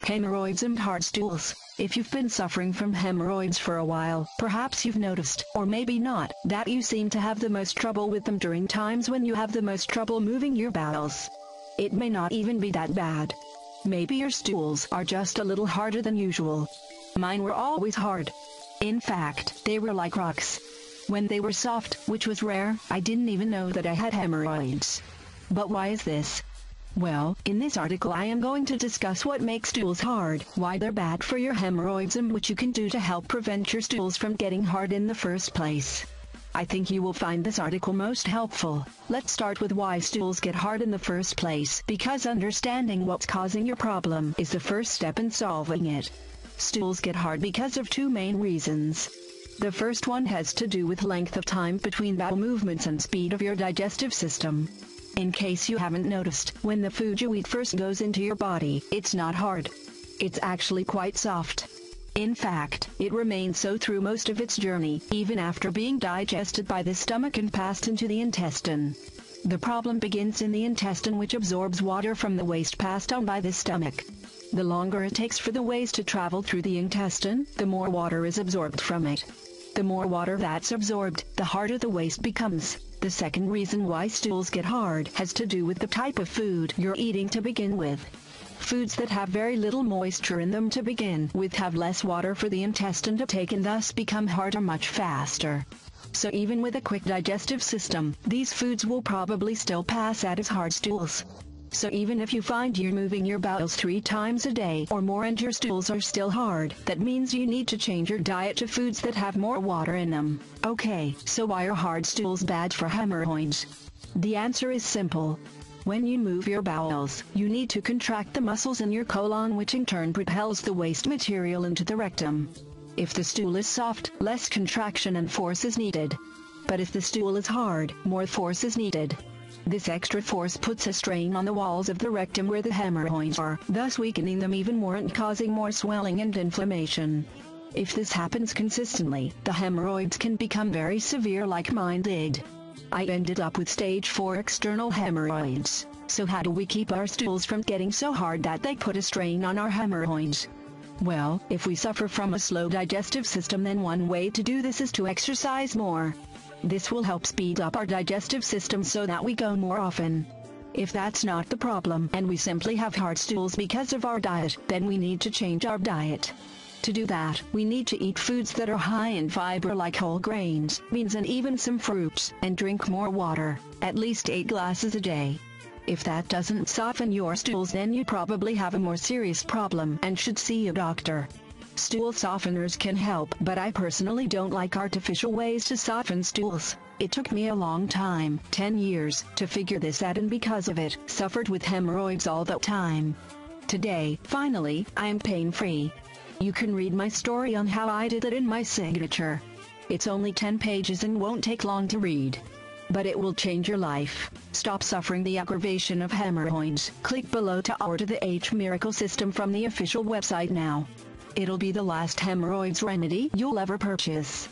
Hemorrhoids and hard stools. If you've been suffering from hemorrhoids for a while, perhaps you've noticed, or maybe not, that you seem to have the most trouble with them during times when you have the most trouble moving your bowels. It may not even be that bad. Maybe your stools are just a little harder than usual. Mine were always hard. In fact, they were like rocks. When they were soft, which was rare, I didn't even know that I had hemorrhoids. But why is this? Well, in this article I am going to discuss what makes stools hard, why they're bad for your hemorrhoids, and what you can do to help prevent your stools from getting hard in the first place. I think you will find this article most helpful. Let's start with why stools get hard in the first place, because understanding what's causing your problem is the first step in solving it. Stools get hard because of two main reasons. The first one has to do with length of time between bowel movements and speed of your digestive system. In case you haven't noticed, when the food you eat first goes into your body, it's not hard. It's actually quite soft. In fact, it remains so through most of its journey, even after being digested by the stomach and passed into the intestine. The problem begins in the intestine, which absorbs water from the waste passed on by the stomach. The longer it takes for the waste to travel through the intestine, the more water is absorbed from it. The more water that's absorbed, the harder the waste becomes. The second reason why stools get hard has to do with the type of food you're eating to begin with. Foods that have very little moisture in them to begin with have less water for the intestine to take and thus become harder much faster. So even with a quick digestive system, these foods will probably still pass out as hard stools. So even if you find you're moving your bowels 3 times a day or more and your stools are still hard, that means you need to change your diet to foods that have more water in them. Okay, so why are hard stools bad for hemorrhoids? The answer is simple. When you move your bowels, you need to contract the muscles in your colon, which in turn propels the waste material into the rectum. If the stool is soft, less contraction and force is needed. But if the stool is hard, more force is needed. This extra force puts a strain on the walls of the rectum where the hemorrhoids are, thus weakening them even more and causing more swelling and inflammation. If this happens consistently, the hemorrhoids can become very severe, like mine did. I ended up with stage 4 external hemorrhoids. So how do we keep our stools from getting so hard that they put a strain on our hemorrhoids? Well, if we suffer from a slow digestive system, then one way to do this is to exercise more. This will help speed up our digestive system so that we go more often. If that's not the problem, and we simply have hard stools because of our diet, then we need to change our diet. To do that, we need to eat foods that are high in fiber, like whole grains, beans and even some fruits, and drink more water, at least 8 glasses a day. If that doesn't soften your stools, then you probably have a more serious problem and should see a doctor. Stool softeners can help, but I personally don't like artificial ways to soften stools. It took me a long time, 10 years, to figure this out, and because of it, suffered with hemorrhoids all the time. Today, finally, I am pain-free. You can read my story on how I did it in my signature. It's only 10 pages and won't take long to read. But it will change your life. Stop suffering the aggravation of hemorrhoids. Click below to order the H Miracle System from the official website now. It'll be the last hemorrhoids remedy you'll ever purchase.